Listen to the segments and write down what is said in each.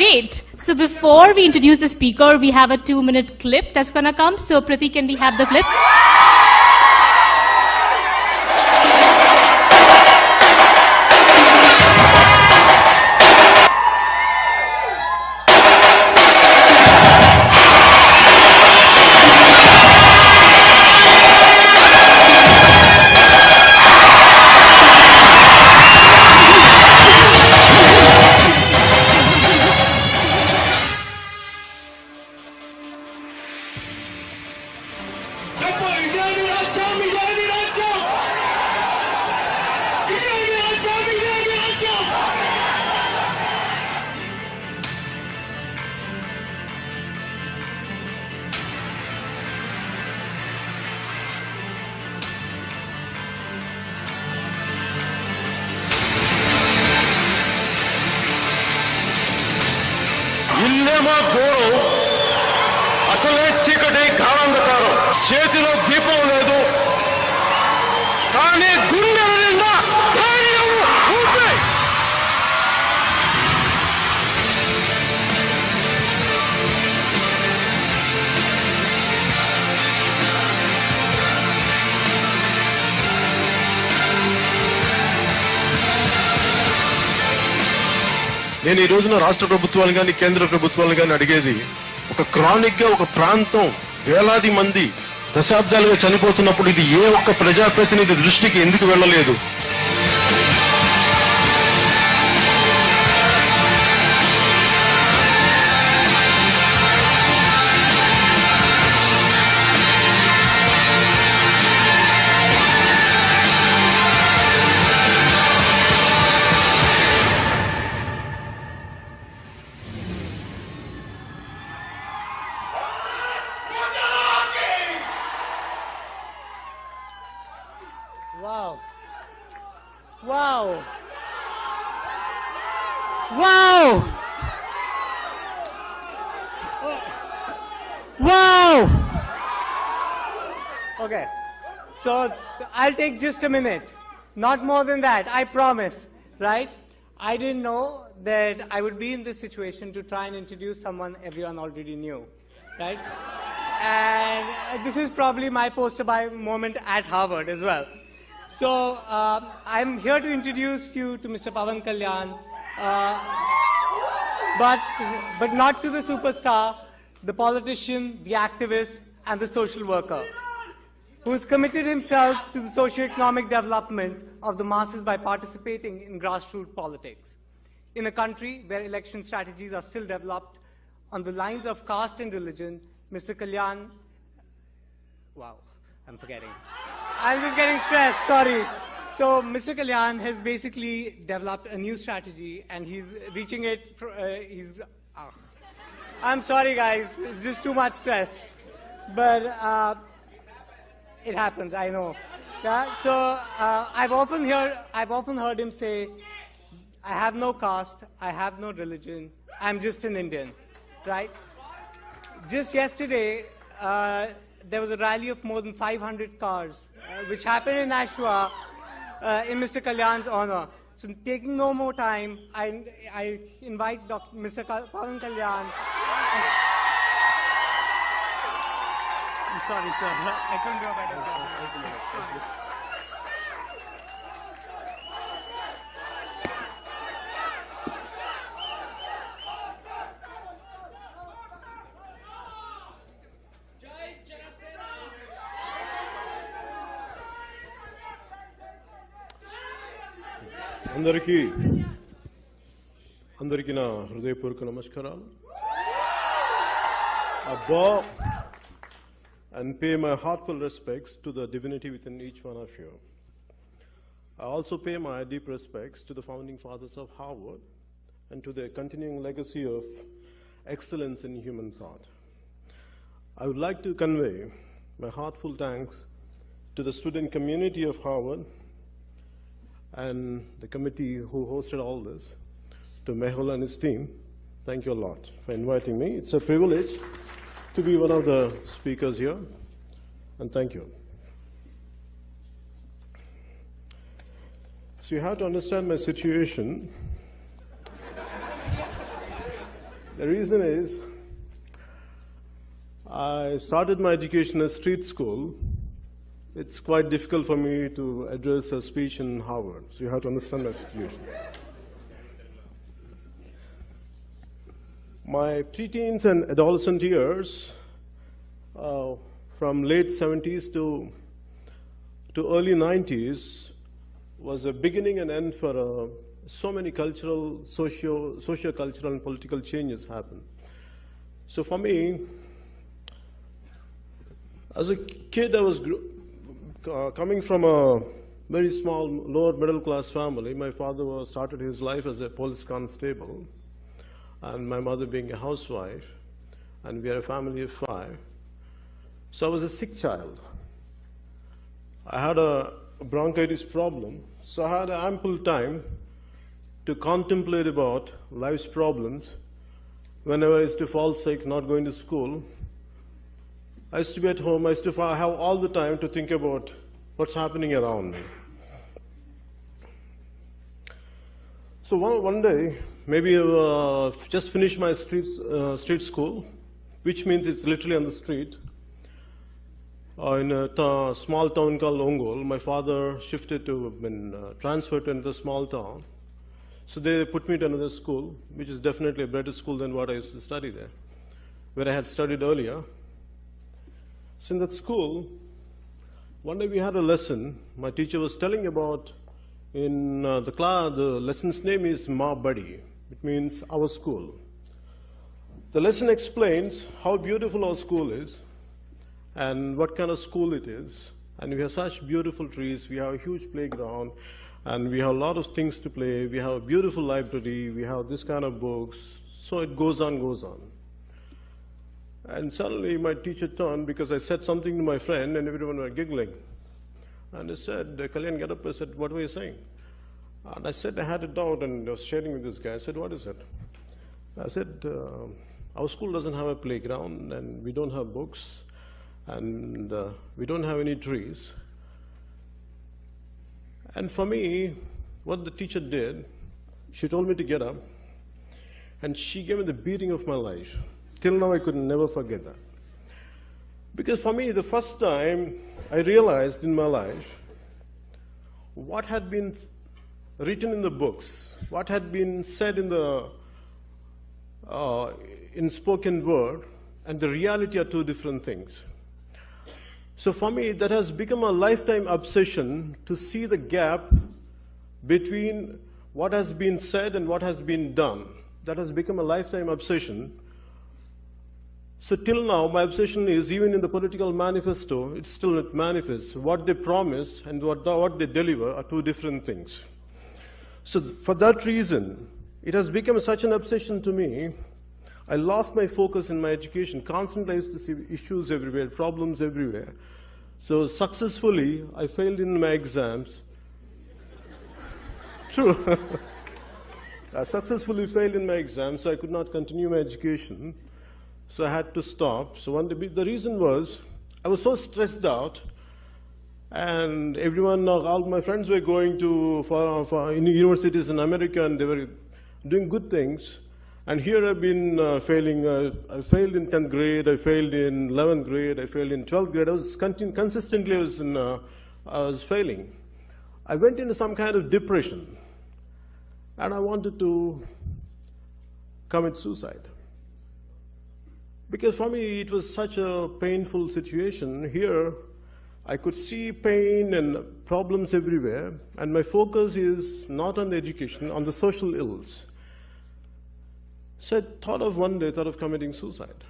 Great. So before we introduce the speaker, we have a 2-minute clip that's going to come. So Pratik, can we have the clip? ఇల్లేమో ఘోరం, అసలే చీకటి గాఢంధకారం. చేతిలో దీపం లేదు, కానీ గుండెల నిండా ధైర్యం ఉంది. నేను ఈ రోజున రాష్ట్ర ప్రభుత్వాలు కానీ కేంద్ర ప్రభుత్వాలు కానీ అడిగేది, ఒక క్రానిక్ గా ఒక ప్రాంతం వేలాది మంది దశాబ్దాలుగా చనిపోతున్నప్పుడు ఇది ఏ ఒక్క ప్రజాప్రతినిధి దృష్టికి ఎందుకు వెళ్లలేదు? Wow. Wow. Wow. Wow. Okay. So I'll take just a minute. Not more than that, I promise. Right? I didn't know that I would be in this situation to try and introduce someone everyone already knew. Right? And this is probably my poster boy moment at Harvard as well. So I'm here to introduce you to Mr. Pawan Kalyan, but not to the superstar, the politician, the activist, and the social worker, who has committed himself to the socio-economic development of the masses by participating in grassroots politics. In a country where election strategies are still developed on the lines of caste and religion, Mr. Kalyan, wow, I'm forgetting. I'm just getting stressed, sorry. So Mr. Kalyan has basically developed a new strategy and he's reaching it, I'm sorry guys, it's just too much stress. But it happens, I know. Yeah? So I've often heard him say, I have no caste, I have no religion, I'm just an Indian, right? Just yesterday, there was a rally of more than 500 cars, which happened in Nashua in Mr. Kalyan's honor. So taking no more time, I invite Mr. Pawan Kalyan. I'm sorry, sir. I couldn't do a better job. అందరికీ నా హృదయపూర్వక నమస్కారాలు. I bow and pay my heartfelt respects to the divinity within each one of you. I also pay my deep respects to the founding fathers of Harvard and to their continuing legacy of excellence in human thought. I would like to convey my heartfelt thanks to the student community of Harvard and the committee who hosted all this, to Mehul and his team. Thank you a lot for inviting me. It's a privilege to be one of the speakers here, and thank you. So you have to understand my situation. The reason is, I started my education at street school. It's quite difficult for me to address a speech in Harvard, so you have to understand my situation. My preteens and adolescent years, from late 70s to early 90s, was a beginning and end for so many cultural, socio-cultural and political changes happened. So for me, as a kid, I was coming from a very small, lower middle class family. My father started his life as a police constable, and my mother being a housewife, and we are a family of 5. So I was a sick child. I had a bronchitis problem, so I had ample time to contemplate about life's problems. Whenever I used to fall sick, not going to school, I used to be at home. I used to have all the time to think about what's happening around me. So one day, maybe just finished my street school, which means it's literally on the street. In a small town called Ongol, my father shifted to, transferred to another small town. So they put me to another school, which is definitely a better school than what I used to study there, where I had studied earlier. So in that school, one day we had a lesson. My teacher was telling about, in the class, the lesson's name is Ma Badi. It means our school. The lesson explains how beautiful our school is and what kind of school it is. And we have such beautiful trees. We have a huge playground. And we have a lot of things to play. We have a beautiful library. We have this kind of books. So it goes on, goes on. And suddenly my teacher turned because I said something to my friend and everyone were giggling. And I said, Kalyan, get up. I said, what were you saying? And I said, I had a doubt and I was sharing with this guy. I said, what is it? I said, our school doesn't have a playground and we don't have books and we don't have any trees. And for me, what the teacher did, she told me to get up, and she gave me the beating of my life. Till now, I could never forget that. Because for me, the first time I realized in my life what had been written in the books, what had been said in the in spoken word, and the reality are two different things. So for me, that has become a lifetime obsession to see the gap between what has been said and what has been done. That has become a lifetime obsession. So till now, my obsession is, even in the political manifesto, it's still not manifest. What they promise and what they deliver are two different things. So for that reason, it has become such an obsession to me. I lost my focus in my education. Constantly I used to see issues everywhere, problems everywhere. So successfully, I failed in my exams. True. I successfully failed in my exams, so I could not continue my education. So I had to stop. So one day, the reason was, I was so stressed out, and everyone, all my friends were going to in universities in America, and they were doing good things. And here I've been failing. I failed in 10th grade, I failed in 11th grade, I failed in 12th grade. I was consistently I was failing. I went into some kind of depression, and I wanted to commit suicide. Because for me, it was such a painful situation. Here, I could see pain and problems everywhere, and my focus is not on the education, on the social ills. So I thought of committing suicide.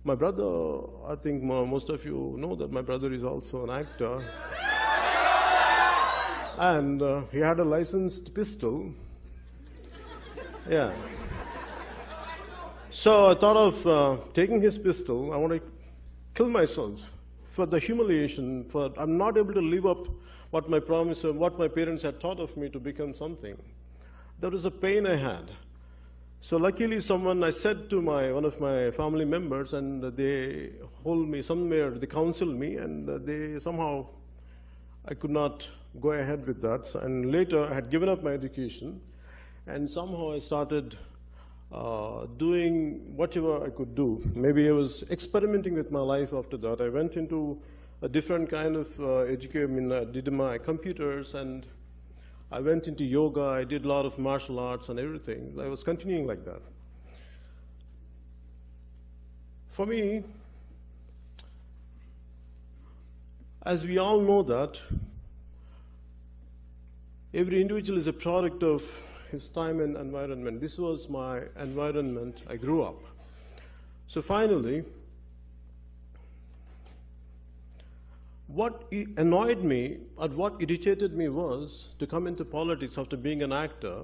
My brother, I think most of you know that my brother is also an actor. And he had a licensed pistol. Yeah. So I thought of taking his pistol. I want to kill myself for the humiliation, I'm not able to live up what my promise, what my parents had taught of me to become something. There was a pain I had. So luckily I said to one of my family members, and they hold me somewhere, they counseled me, and they somehow, I could not go ahead with that. And later I had given up my education, and somehow I started doing whatever I could do. Maybe I was experimenting with my life after that. I went into a different kind of education. I mean, I did my computers, and I went into yoga. I did a lot of martial arts and everything. I was continuing like that. For me, as we all know that, every individual is a product of his time and environment. This was my environment. I grew up. So finally, what annoyed me or what irritated me was to come into politics after being an actor.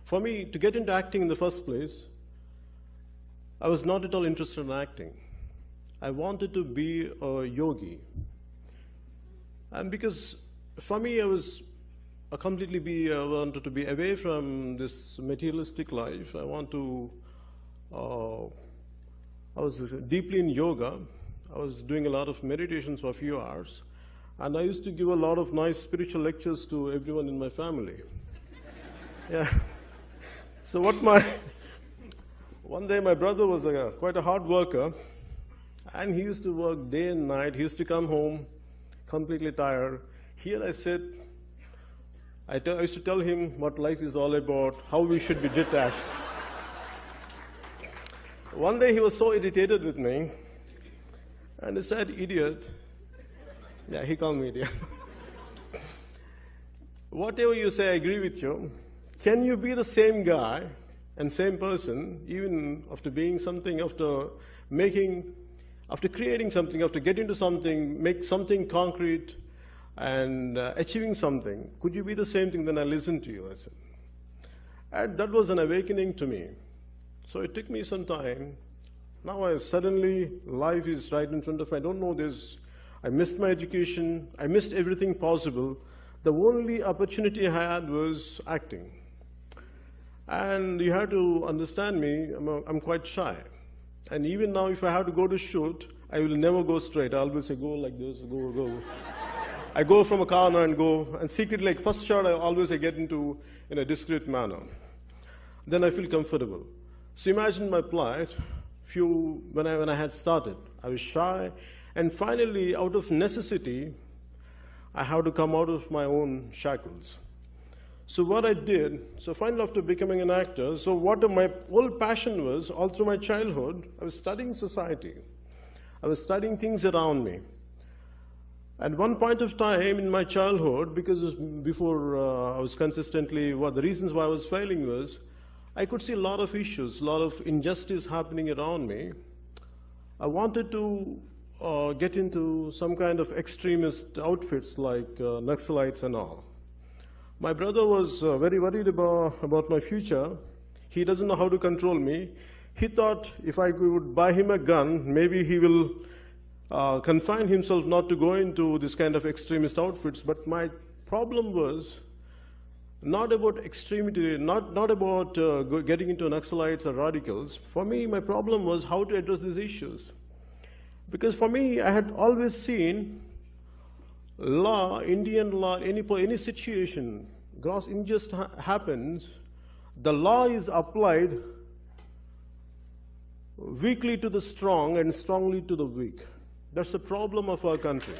For me, to get into acting in the first place, I was not at all interested in acting. I wanted to be a yogi. And because for me, I wanted to be away from this materialistic life. I was deeply in yoga. I was doing a lot of meditations for a few hours. And I used to give a lot of nice spiritual lectures to everyone in my family. Yeah. So one day my brother was quite a hard worker, and he used to work day and night. He used to come home completely tired. Here I said, I used to tell him what life is all about, how we should be detached. One day he was so irritated with me, and he said, "Idiot." Yeah, he called me idiot. "Whatever you say, I agree with you. Can you be the same guy and same person, even after being something, after creating something, after getting to something, make something concrete, and achieving something? Could you be the same thing?" Then I listened to you, I said. And that was an awakening to me. So it took me some time. Now suddenly life is right in front of me. I don't know this. I missed my education. I missed everything possible. The only opportunity I had was acting. And you have to understand me, I'm quite shy. And even now, if I have to go to shoot, I will never go straight. I always say, go like this, go. I go from a corner and go, and secretly, like first shot, I get into in a discreet manner. Then I feel comfortable. So imagine my plight. When I had started, I was shy, and finally, out of necessity, I had to come out of my own shackles. So what I did, finally after becoming an actor, what my whole passion was, all through my childhood, I was studying society. I was studying things around me. At one point of time in my childhood, because before I was consistently, the reasons why I was failing was, I could see a lot of issues, a lot of injustice happening around me. I wanted to get into some kind of extremist outfits like Naxalites and all. My brother was very worried about my future. He doesn't know how to control me. He thought if I would buy him a gun, maybe he will confine himself not to go into this kind of extremist outfits. But my problem was not about extremity, not about getting into Naxalites or radicals. For me, my problem was how to address these issues. Because for me, I had always seen law, Indian law, any situation, gross injustice happens, the law is applied weakly to the strong and strongly to the weak. That's the problem of our country.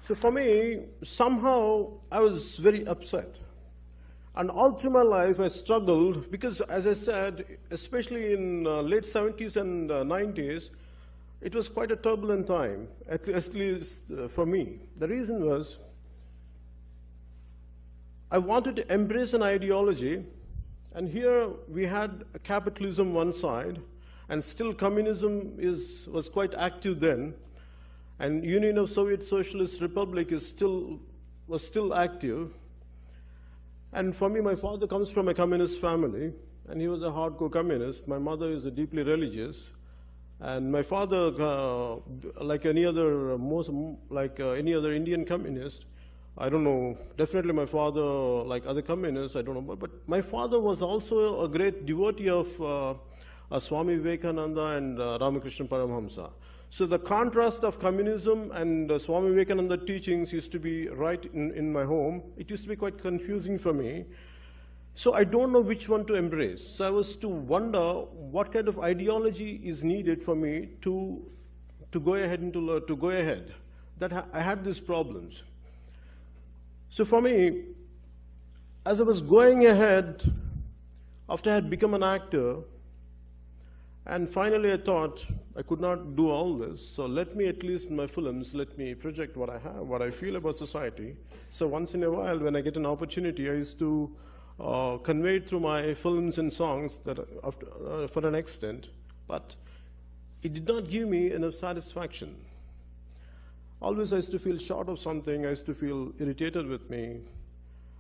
So for me, somehow I was very upset. And all through my life, I struggled because, as I said, especially in late 70s and 90s, it was quite a turbulent time, at least for me. The reason was, I wanted to embrace an ideology, and here we had capitalism one side, and still communism was quite active then, and Union of Soviet Socialist Republic was still active. And for me, my father comes from a communist family, and he was a hardcore communist. My mother is a deeply religious, and my father, like any other Indian communist, I don't know. Definitely, my father, like other communists, I don't know. But my father was also a great devotee of Swami Vivekananda and Ramakrishna Paramhamsa. So the contrast of communism and Swami Vivekananda teachings used to be right in my home. It used to be quite confusing for me. So I don't know which one to embrace. So I was to wonder what kind of ideology is needed for me to go ahead and to go ahead. That I had these problems. So for me, as I was going ahead, after I had become an actor, and finally I thought I could not do all this, so let me at least in my films, let me project what I have, what I feel about society. So once in a while, when I get an opportunity, I used to convey it through my films and songs that for an extent, but it did not give me enough satisfaction. Always I used to feel short of something, I used to feel irritated with me,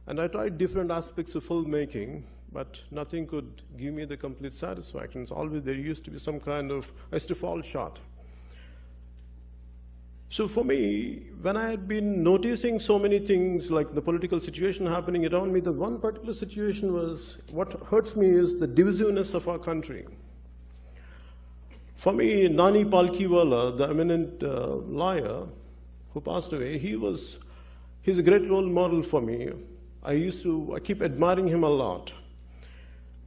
and I tried different aspects of filmmaking, but nothing could give me the complete satisfaction. So always there used to be some kind of, I used to fall short. So for me, when I had been noticing so many things like the political situation happening around me, the one particular situation was, what hurts me is the divisiveness of our country. For me, Nani Palkiwala, the eminent lawyer who passed away, he's a great role model for me. I keep admiring him a lot.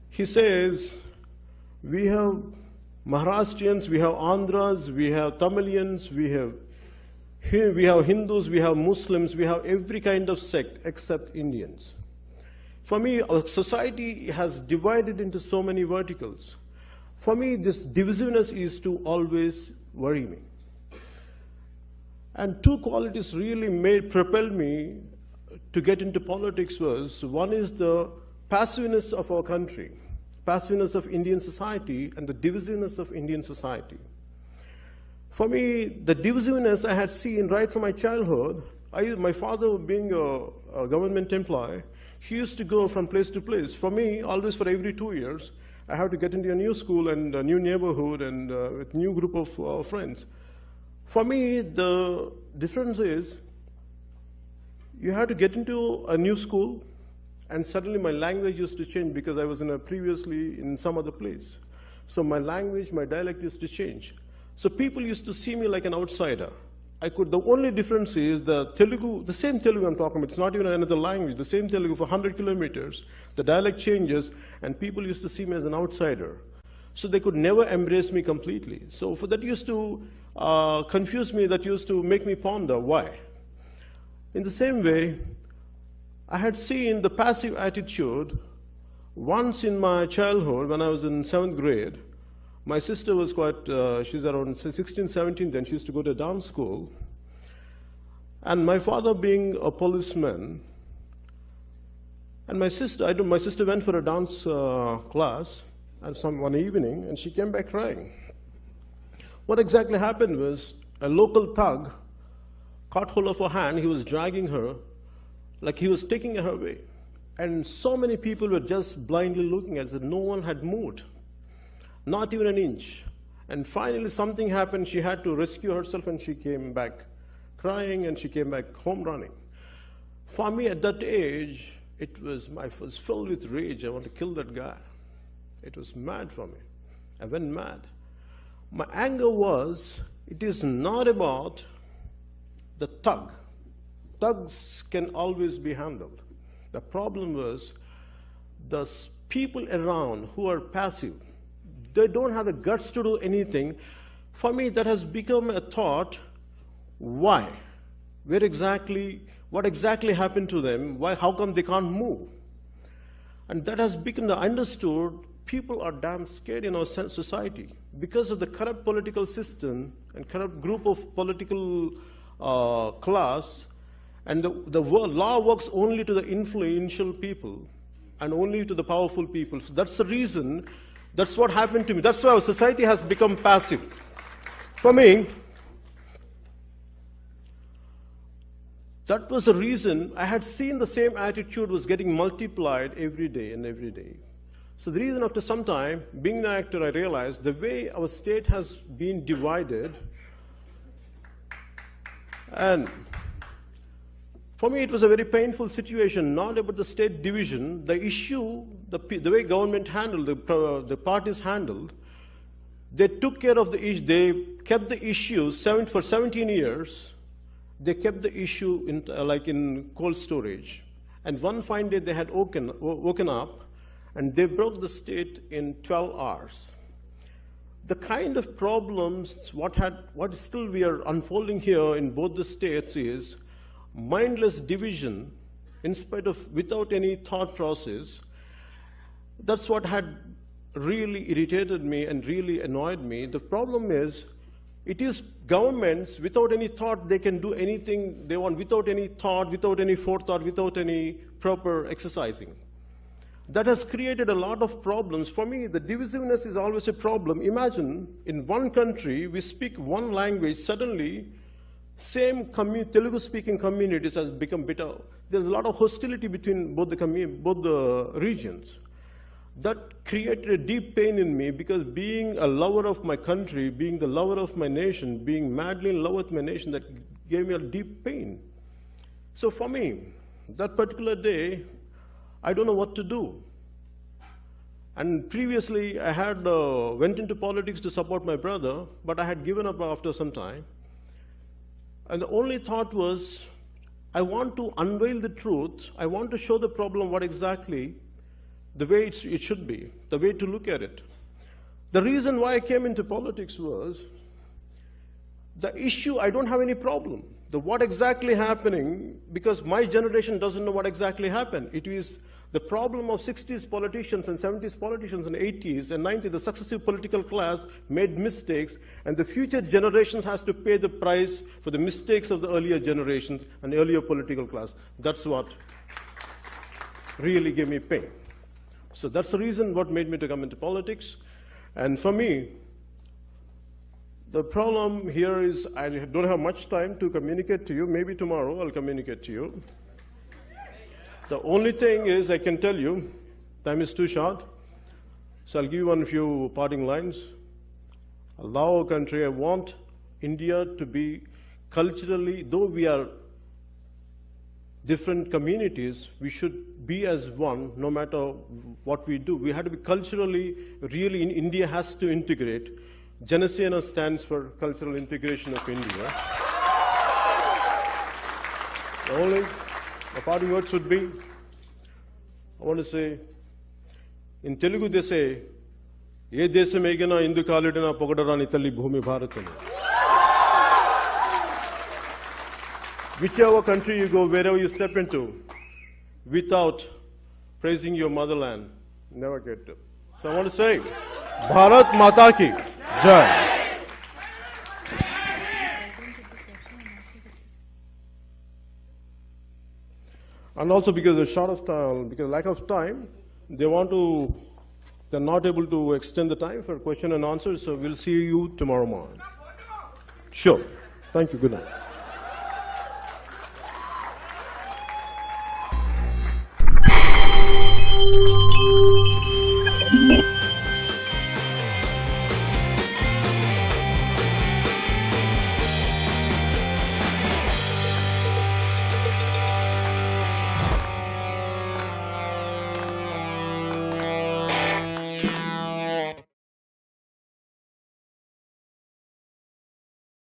He says, we have Maharashtrians, we have Andhras, we have Tamilians, we have Hindus, we have Muslims, we have every kind of sect except Indians. For me, our society has divided into so many verticals. For me, this divisiveness is to always worry me. And two qualities really propelled me to get into politics was, one is the passiveness of our country, passiveness of Indian society, and the divisiveness of Indian society. For me, the divisiveness I had seen right from my childhood. My father, being a government employee, he used to go from place to place. For me, always for every 2 years, I have to get into a new school and a new neighborhood and with new group of friends. For me, the difference is, you have to get into a new school, and suddenly my language used to change because I was previously in some other place. So my language, my dialect used to change. So people used to see me like an outsider. The only difference is the Telugu, the same Telugu I'm talking about, it's not even another language, the same Telugu for 100 kilometers, the dialect changes, and people used to see me as an outsider. So they could never embrace me completely. So that used to confuse me, that used to make me ponder why. In the same way, I had seen the passive attitude once in my childhood when I was in 7th grade. My sister was she's around 16, 17 then, she used to go to a dance school. And my father being a policeman, and my sister went for a dance class one evening, and she came back crying. What exactly happened was, a local thug caught hold of her hand, he was dragging her, like he was taking her away. And so many people were just blindly looking at it, no one had moved, not even an inch. And finally something happened, she had to rescue herself, and she came back crying, and she came back home running. For me at that age, I was filled with rage, I want to kill that guy. It was mad for me, I went mad. My anger was, it is not about the thug. Thugs can always be handled. The problem was the people around who are passive. They don't have the guts to do anything. For me, that has become a thought, why? What exactly happened to them? How come they can't move? And that has become understood. People are damn scared in our society because of the corrupt political system and corrupt group of political class, and the law works only to the influential people and only to the powerful people. So that's the reason, that's what happened to me. That's why our society has become passive. For me, that was the reason. I had seen the same attitude was getting multiplied every day and every day. So the reason, after some time, being an actor, I realized the way our state has been divided, and for me it was a very painful situation, not about the state division, the issue, the way government handled, the parties handled, They took care of the issue. They kept the issue for 17 years. They kept the issue like in cold storage. And one fine day they had woken up, and they broke the state in 12 hours. The kind of problems what still we are unfolding here in both the states is mindless division, in spite of without any thought process. That's what had really irritated me and really annoyed me. The problem is, it is governments without any thought, they can do anything they want without any thought, without any forethought, without any proper exercising. That has created a lot of problems. For me, the divisiveness is always a problem. Imagine in one country, we speak one language, suddenly same Telugu-speaking communities has become bitter. There's a lot of hostility between both the regions. That created a deep pain in me, because being a lover of my country, being the lover of my nation, being madly in love with my nation, that gave me a deep pain. So for me, that particular day, I don't know what to do. And previously, I had went into politics to support my brother, but I had given up after some time. And the only thought was, I want to unveil the truth. I want to show the problem what exactly, the way it should be, the way to look at it. The reason why I came into politics was, the issue, I don't have any problem. The what exactly happening, because my generation doesn't know what exactly happened. It is the problem of 60s politicians and 70s politicians and 80s and 90s, the successive political class made mistakes, and the future generations has to pay the price for the mistakes of the earlier generations and earlier political class. That's what really gave me pain. So that's the reason what made me to come into politics. And for me, the problem here is I don't have much time to communicate to you. Maybe tomorrow I'll communicate to you. The only thing is, I can tell you, time is too short, so I'll give you one few parting lines. I love our country. I want India to be culturally, though we are different communities, we should be as one no matter what we do. We have to be culturally, really, India has to integrate. Janasena stands for cultural integration of India. The parting words would be, I want to say, in Telugu they say, "Ye desam egina indu kalidina pogadarani talli bhumi bharatanu." Whichever country you go, wherever you step into, without praising your motherland, never get to. So I want to say, Bharat Mata Ki Jai. And also because of short of time, because lack of time, they're not able to extend the time for question and answer, so we'll see you tomorrow morning. Sure. Thank you. Good night.